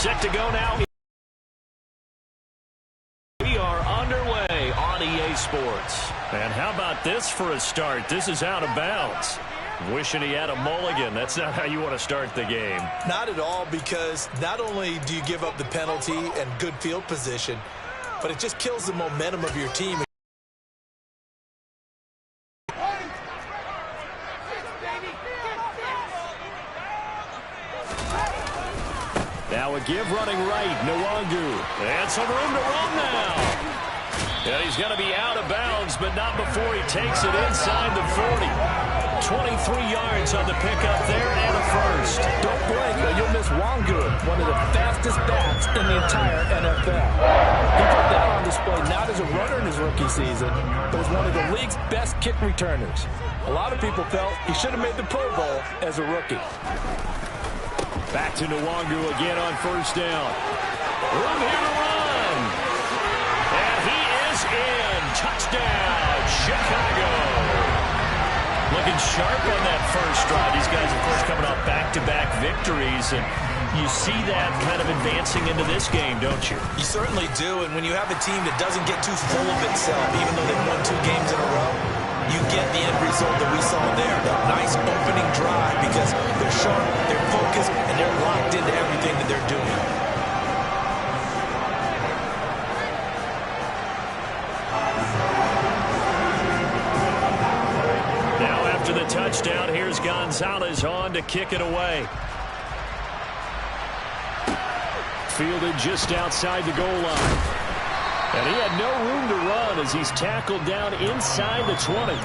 Set to go now. We are underway on EA Sports. And how about this for a start? This is out of bounds. Wishing he had a mulligan. That's not how you want to start the game. Not at all, because not only do you give up the penalty and good field position, but it just kills the momentum of your team. Now a give running right, Nwangu. And some room to run now. Yeah, he's going to be out of bounds, but not before he takes it inside the 40. 23 yards on the pickup there and a first. Don't blink or you'll miss Nwangu, one of the fastest backs in the entire NFL. He put that on display not as a runner in his rookie season, but as one of the league's best kick returners. A lot of people felt he should have made the Pro Bowl as a rookie. Back to Nwangu again on first down. Room here to run. And he is in. Touchdown, Chicago. Looking sharp on that first drive. These guys, of course, coming off back-to-back victories. And you see that kind of advancing into this game, don't you? You certainly do. And when you have a team that doesn't get too full of itself, even though they've won 2 games in a row, you get the end result that we saw there. That nice opening drive, because they're sharp, they're focused, and they're locked into everything that they're doing. Now after the touchdown, here's Gonzalez on to kick it away. Fielded just outside the goal line. And he had no room to run as he's tackled down inside the 20.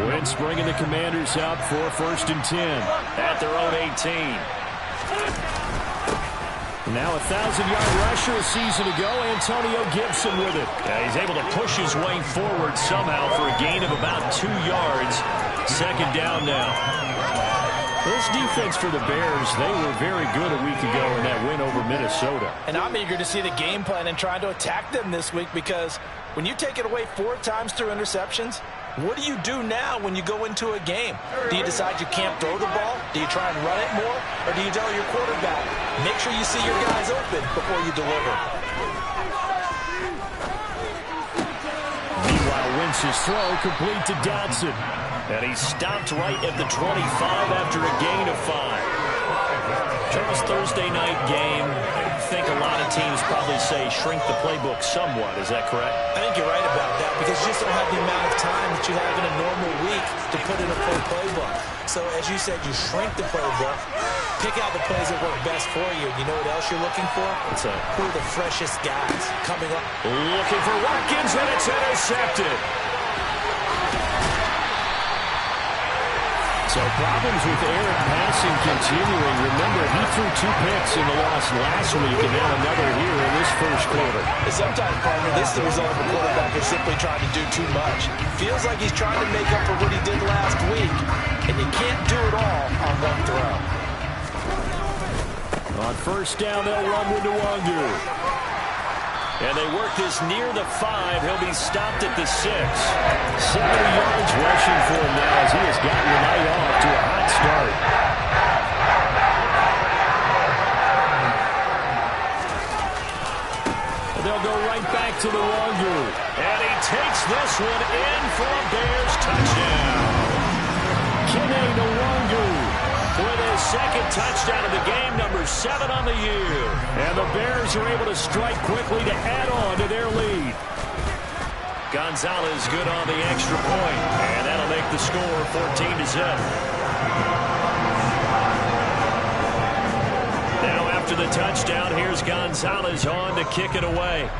Wentz bringing the Commanders up for 1st and 10 at their own 18. Now a 1,000-yard rusher a season ago, Antonio Gibson with it. Yeah, he's able to push his way forward somehow for a gain of about 2 yards. 2nd down now. This defense for the Bears, they were very good a week ago in that win over Minnesota. And I'm eager to see the game plan and trying to attack them this week, because when you take it away 4 times through interceptions, what do you do now when you go into a game? Do you decide you can't throw the ball? Do you try and run it more? Or do you tell your quarterback, make sure you see your guys open before you deliver? Meanwhile, Wentz's throw complete to Dotson. And he stopped right at the 25 after a gain of 5. Charles, Thursday night game. I think a lot of teams probably say shrink the playbook somewhat. Is that correct? I think you're right about that, because you just don't have the amount of time that you have in a normal week to put in a full playbook. So, as you said, you shrink the playbook, pick out the plays that work best for you. You know what else you're looking for? Who are the freshest guys coming up? Looking for Watkins, and it's intercepted. So problems with Eric passing continuing. Remember, he threw 2 picks in the loss last week, and now another here in this first quarter. Sometimes, partner, this is the result of a quarterback who's simply trying to do too much. Feels like he's trying to make up for what he did last week, and you can't do it all on one throw. On first down, they'll run with Nwangu. And they work this near the 5. He'll be stopped at the 6. 70 yards rushing for him now as he has gotten the night off to a hot start. And they'll go right back to Nwangu. And he takes this one in for a Bears touchdown. Kene Nwangu with his 2nd touchdown of the game, number 7 on the year. And the Bears are able to strike quickly to add on to their lead. Gonzalez good on the extra point, and that'll make the score 14-7. Now after the touchdown, here's Gonzalez on to kick it away.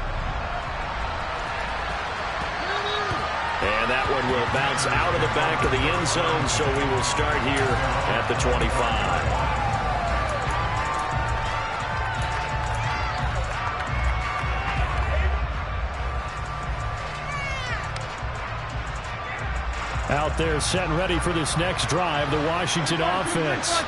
And that one will bounce out of the back of the end zone, so we will start here at the 25. Out there set and ready for this next drive, the Washington offense.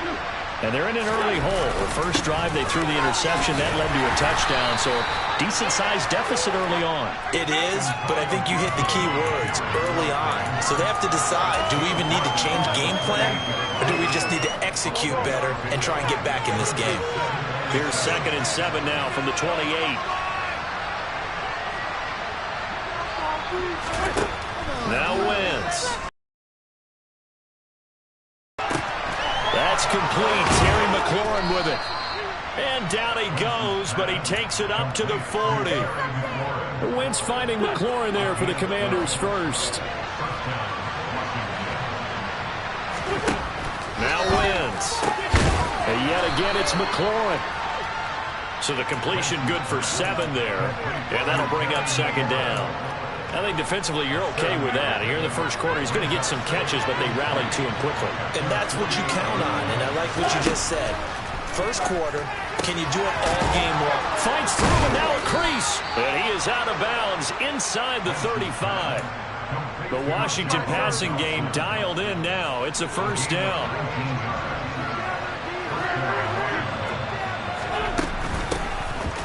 And they're in an early hole. The first drive, they threw the interception. That led to a touchdown. So decent-sized deficit early on. It is, but I think you hit the key words, early on. So they have to decide, do we even need to change game plan? Or do we just need to execute better and try and get back in this game? Here's 2nd and 7 now from the 28. Now Wentz. That's complete. Terry McLaurin with it. And down he goes, but he takes it up to the 40. Wentz finding McLaurin there for the Commanders first. Now Wentz. And yet again, it's McLaurin. So the completion good for 7 there. And that'll bring up 2nd down. I think defensively you're okay with that. Here in the first quarter, he's going to get some catches, but they rallied to him quickly. And that's what you count on, and I like what you just said. First quarter, can you do it all game long? Fights through, and now a crease. And he is out of bounds inside the 35. The Washington passing game dialed in now. It's a first down.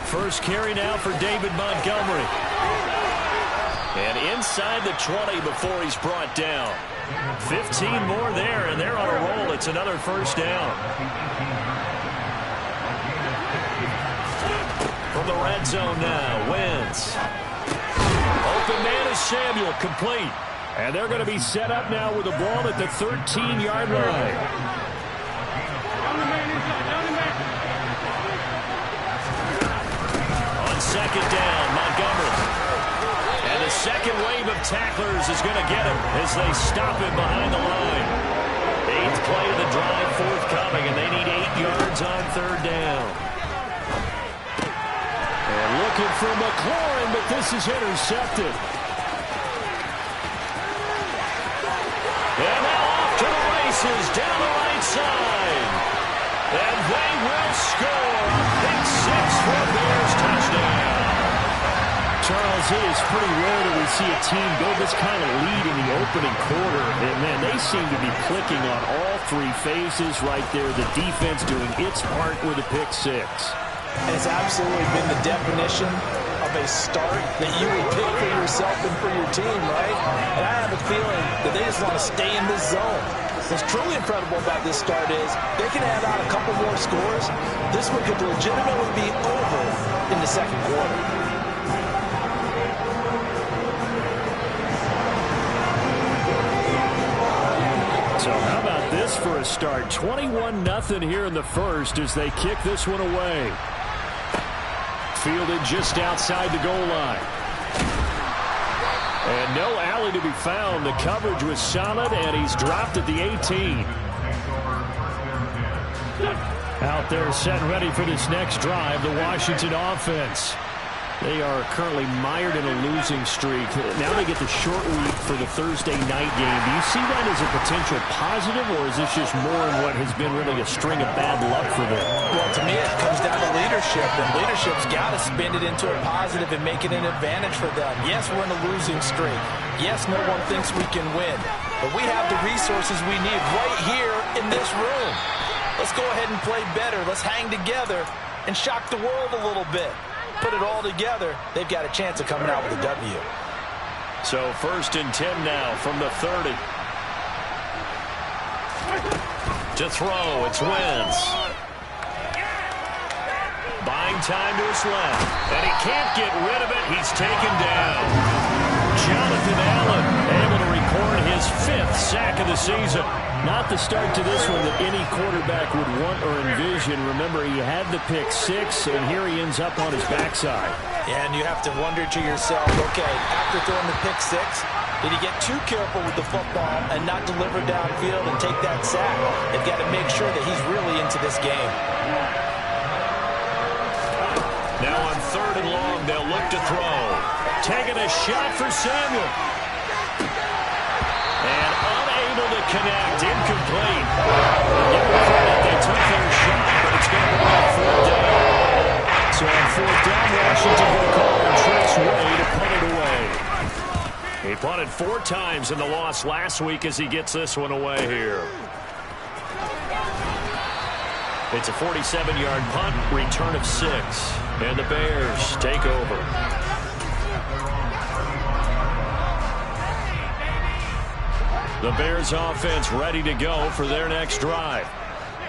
First carry now for David Montgomery. And inside the 20 before he's brought down. 15 more there, and they're on a roll. It's another first down. From the red zone now, Wentz. Open man is Samuel, complete. And they're going to be set up now with the ball at the 13-yard line. On 2nd down, Montgomery. And the second wave of tacklers is going to get him as they stop him behind the line. 8th play of the drive forthcoming, and they need 8 yards on 3rd down. And looking for McLaurin, but this is intercepted. And now off to the races down the right side. And they will score a big 6 for a Bears touchdown. Charles, it is pretty rare that we see a team build this kind of lead in the opening quarter. And, man, they seem to be clicking on all 3 phases right there. The defense doing its part with a pick 6. It's absolutely been the definition of a start that you would pick for yourself and for your team, right? And I have a feeling that they just want to stay in this zone. What's truly incredible about this start is they can add out a couple more scores. This one could legitimately be over in the second quarter. So how about this for a start? 21-0 here in the first as they kick this one away. Fielded just outside the goal line. And no alley to be found. The coverage was solid, and he's dropped at the 18. Out there set and ready for this next drive, the Washington offense. They are currently mired in a losing streak. Now they get the short week for the Thursday night game. Do you see that as a potential positive, or is this just more in what has been really a string of bad luck for them? Well, to me, it comes down to leadership, and leadership's got to spin it into a positive and make it an advantage for them. Yes, we're in a losing streak. Yes, no one thinks we can win, but we have the resources we need right here in this room. Let's go ahead and play better. Let's hang together and shock the world a little bit. Put it all together, they've got a chance of coming out with a W. So 1st and 10 now from the 30. To throw, it's Wentz. Buying time to his left. And he can't get rid of it. He's taken down. Jonathan Allen able to record his 5th sack of the season. Not the start to this one that any quarterback would want or envision. Remember, he had the pick 6, and here he ends up on his backside. Yeah, and you have to wonder to yourself, okay, after throwing the pick 6, did he get too careful with the football and not deliver downfield and take that sack? They've got to make sure that he's really into this game. Now on 3rd and long, they'll look to throw. Taking a shot for Samuel. And unable to connect, incomplete. Give them credit, they took their shot, but it's going to bring up 4th down. So on 4th down, Washington will call on Trent's way to punt it away. He punted 4 times in the loss last week as he gets this one away here. It's a 47-yard punt, return of 6. And the Bears take over. The Bears offense ready to go for their next drive.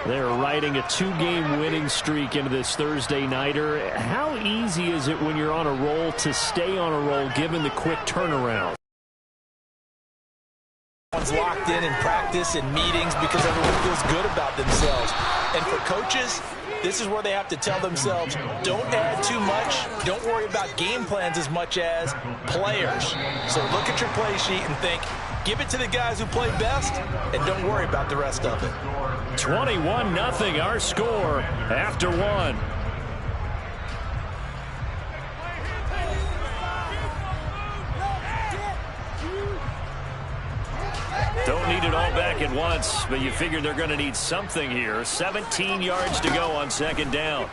They're riding a 2-game winning streak into this Thursday nighter. How easy is it when you're on a roll to stay on a roll given the quick turnaround? Everyone's locked in practice and meetings because everyone feels good about themselves. And for coaches, this is where they have to tell themselves, don't add too much. Don't worry about game plans as much as players. So look at your play sheet and think, give it to the guys who play best, and don't worry about the rest of it. 21-0 our score after 1. Don't need it all back at once, but you figure they're going to need something here. 17 yards to go on second down.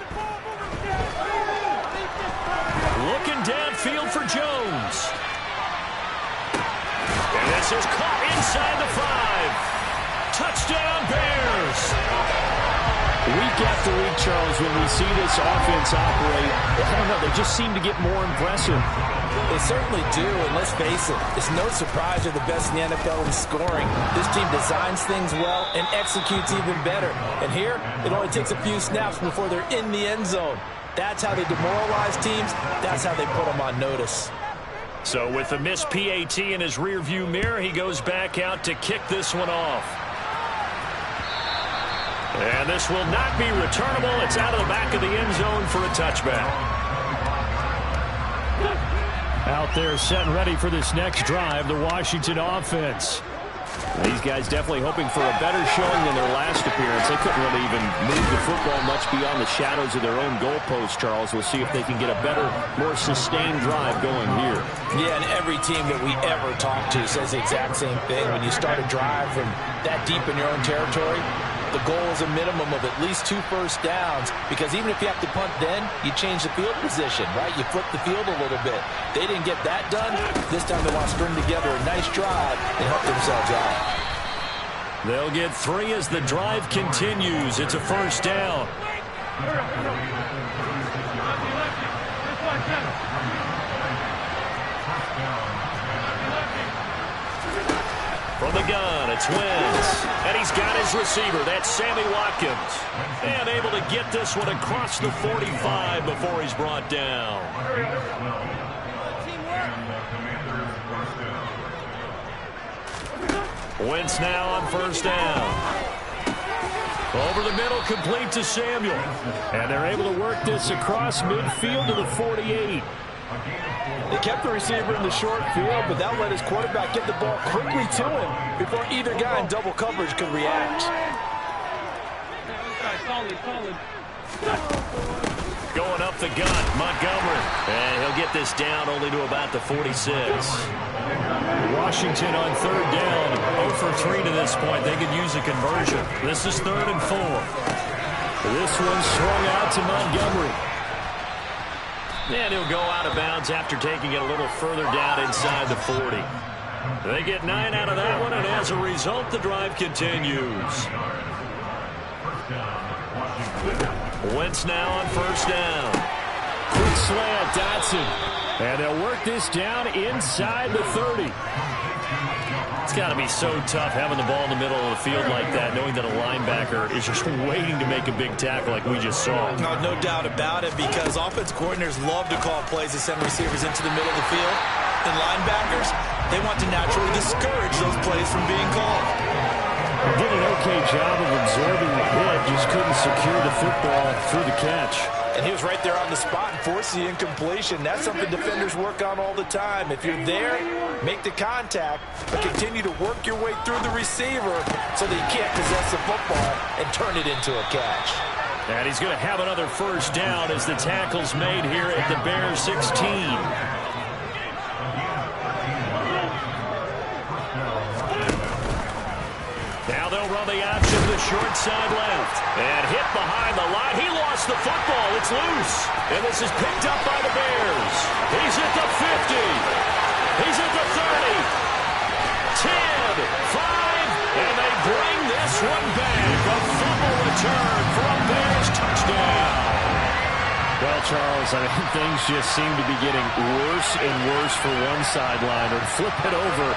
Looking downfield for Jones. And this is caught inside the 5. Touchdown, Bears. Week after week, Charles, when we see this offense operate, I don't know, they just seem to get more impressive. They certainly do, and let's face it, it's no surprise they're the best in the NFL in scoring. This team designs things well and executes even better. And here, it only takes a few snaps before they're in the end zone. That's how they demoralize teams. That's how they put them on notice. So with the missed PAT in his rearview mirror, he goes back out to kick this one off. And this will not be returnable. It's out of the back of the end zone for a touchback. Out there set and ready for this next drive, the Washington offense. These guys definitely hoping for a better showing than their last appearance. They couldn't really even move the football much beyond the shadows of their own goalpost, Charles. We'll see if they can get a better, more sustained drive going here. Yeah, and every team that we ever talk to says the exact same thing. When you start a drive from that deep in your own territory, the goal is a minimum of at least 2 first downs, because even if you have to punt then, you change the field position, right? You flip the field a little bit. They didn't get that done. This time they want to string together a nice drive and help themselves out. They'll get 3 as the drive continues. It's a first down. From the gun, it's Wentz. And he's got his receiver. That's Sammy Watkins. And able to get this one across the 45 before he's brought down. Wentz now on first down. Over the middle, complete to Samuel. And they're able to work this across midfield to the 48. They kept the receiver in the short field, but that let his quarterback get the ball quickly to him before either guy in double coverage could react. Going up the gut, Montgomery. And he'll get this down only to about the 46. Washington on third down, 0 for 3 to this point. They could use a conversion. This is 3rd and 4. This one swung out to Montgomery. And he'll go out of bounds after taking it a little further down inside the 40. They get 9 out of that one, and as a result, the drive continues. Wentz now on first down. Quick slant, Dotson. And they'll work this down inside the 30. It's got to be so tough having the ball in the middle of the field like that, knowing that a linebacker is just waiting to make a big tackle like we just saw. No doubt about it, because offense coordinators love to call plays that send receivers into the middle of the field. And linebackers, they want to naturally discourage those plays from being called. Did an okay job of absorbing the hit, just couldn't secure the football through the catch. And he was right there on the spot and forced the incompletion. That's something defenders work on all the time. If you're there, make the contact, but continue to work your way through the receiver so that you can't possess the football and turn it into a catch. And he's going to have another first down as the tackle's made here at the Bears 16. Now they'll run the option to the short side left. And hit behind the line. He lost the football. It's loose. And this is picked up by the Bears. He's at the 50. He's at the 30. 10, 5, and they bring this one back. A fumble return for a Bears Touchdown. Well, Charles, I mean, things just seem to be getting worse and worse for one sideline. Or flip it over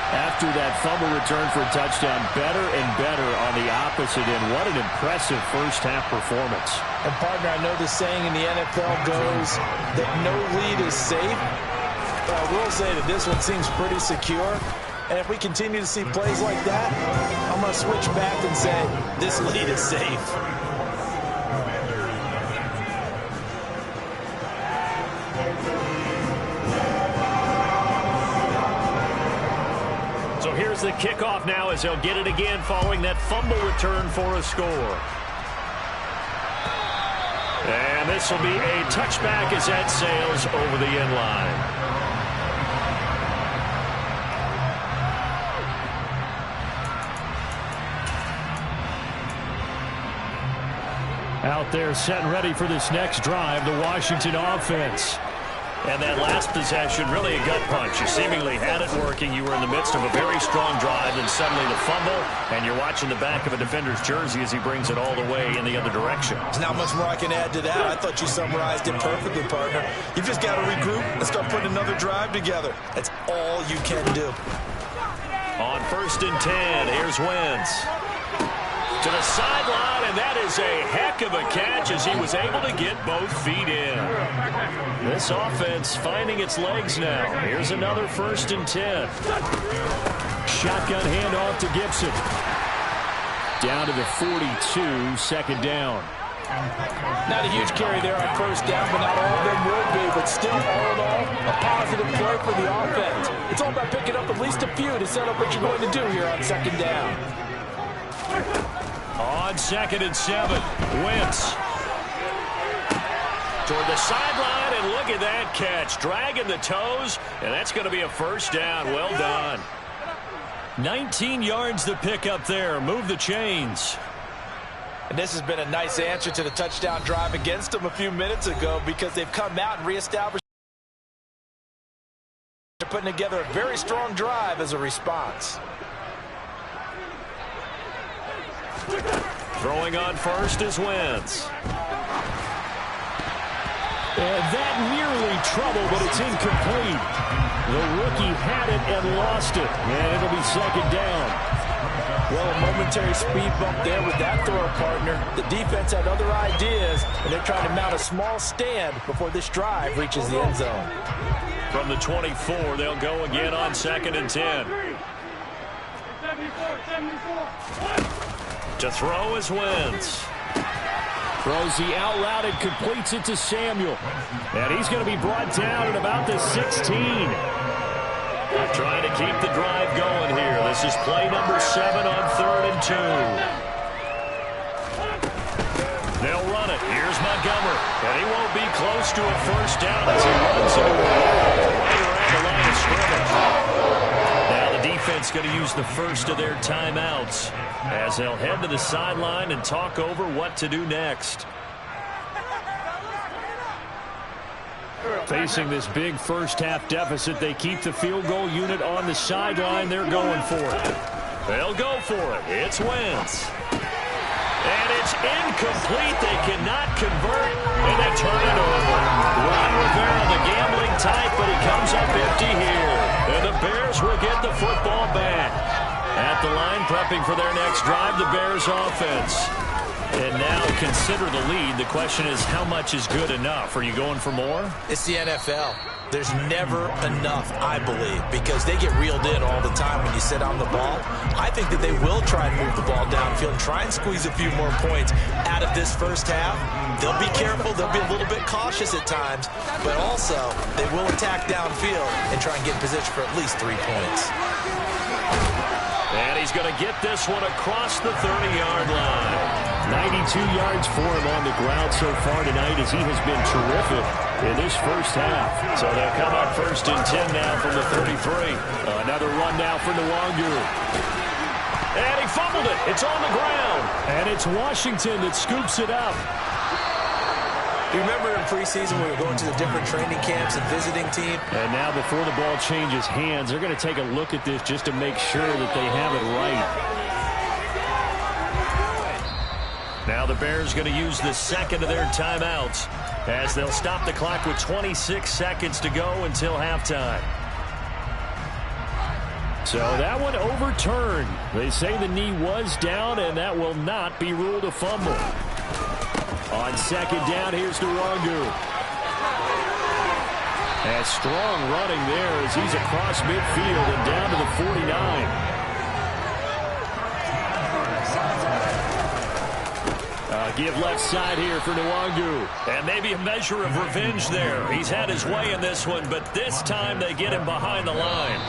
after that fumble return for a touchdown. Better and better on the opposite end. What an impressive first-half performance. And, partner, I know the saying in the NFL goes that no lead is safe. But I will say that this one seems pretty secure. And if we continue to see plays like that, I'm going to switch back and say this lead is safe. So here's the kickoff now as they'll get it again following that fumble return for a score. And this will be a touchback as that sails over the end line. Out there set and ready for this next drive, the Washington offense. And that last possession, really a gut punch. You seemingly had it working. You were in the midst of a very strong drive, and suddenly the fumble, and you're watching the back of a defender's jersey as he brings it all the way in the other direction. There's not much more I can add to that. I thought you summarized it perfectly, partner. You've just got to regroup and start putting another drive together. That's all you can do. On 1st and 10, here's Wentz. To the sideline, and that is a heck of a catch as he was able to get both feet in. This offense finding its legs now. Here's another 1st and 10. Shotgun handoff to Gibson. Down to the 42, second down. Not a huge carry there on 1st down, but not all of them will be. But still, all in all, a positive play for the offense. It's all about picking up at least a few to set up what you're going to do here on 2nd down. On 2nd and 7, Wentz. Toward the sideline, and look at that catch. Dragging the toes, and that's going to be a 1st down. Well done. 19 yards to pick up there. Move the chains. And this has been a nice answer to the touchdown drive against them a few minutes ago because they've come out and reestablished. They're putting together a very strong drive as a response. Throwing on 1st is Wentz. And that nearly trouble, but it's incomplete. The rookie had it and lost it. And it'll be 2nd down. Well, a momentary speed bump there with that throw, partner. The defense had other ideas, and they're trying to mount a small stand before this drive reaches the end zone. From the 24, they'll go again on 2nd and 10. To throw is Wentz. Throws the out route and completes it to Samuel. And he's going to be brought down at about the 16. Trying to keep the drive going here. This is play number 7 on 3rd and 2. They'll run it. Here's Montgomery. And he won't be close to a 1st down as he runs into a wall right around the line of scrimmage. Now the defense going to use the first of their timeouts as they'll head to the sideline and talk over what to do next. Facing this big first-half deficit, they keep the field goal unit on the sideline. They're going for it. They'll go for it. It's Wentz. And it's incomplete. They cannot convert, and they turn it over. Ron Rivera, the gambling type, but he comes up empty here. And the Bears will get the football back. At the line, prepping for their next drive, the Bears offense. And now consider the lead. The question is, how much is good enough? Are you going for more? It's the NFL. There's never enough, I believe, because they get reeled in all the time when you sit on the ball. I think that they will try and move the ball downfield and try and squeeze a few more points out of this first half. They'll be careful. They'll be a little bit cautious at times, but also they will attack downfield and try and get in position for at least 3 points. And he's going to get this one across the 30-yard line. 92 yards for him on the ground so far tonight as he has been terrific in this first half. So they'll come up 1st and 10 now from the 33. Another run now for Nwangu. And he fumbled it. It's on the ground. And it's Washington that scoops it up. You remember in preseason when we were going to the different training camps and visiting team? And now before the ball changes hands, they're going to take a look at this just to make sure that they have it right. Now the Bears going to use the second of their timeouts as they'll stop the clock with 26 seconds to go until halftime. So that one overturned. They say the knee was down, and that will not be ruled a fumble. On second down, here's Nwangu. And strong running there as he's across midfield and down to the 49. Give left side here for Nwangu. And maybe a measure of revenge there. He's had his way in this one, but this time they get him behind the line.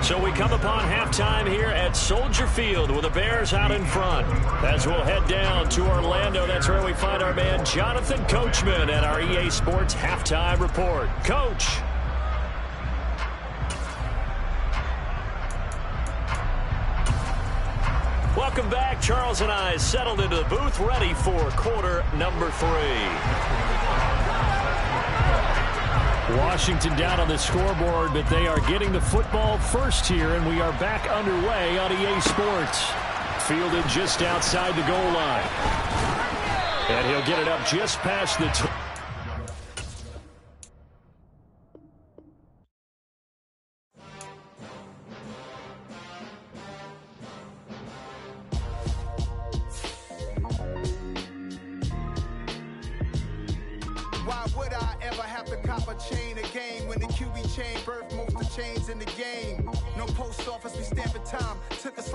So we come upon halftime here at Soldier Field with the Bears out in front. As we'll head down to Orlando, that's where we find our man Jonathan Coachman at our EA Sports Halftime Report. Coach. Welcome back. Charles and I settled into the booth, ready for quarter number 3. Washington down on the scoreboard, but they are getting the football first here, and we are back underway on EA Sports. Fielded just outside the goal line. And he'll get it up just past the... Why would I ever have to cop a chain a game when the QB chain birthed most of the chains in the game? No post office, we stamping time. Took a slice.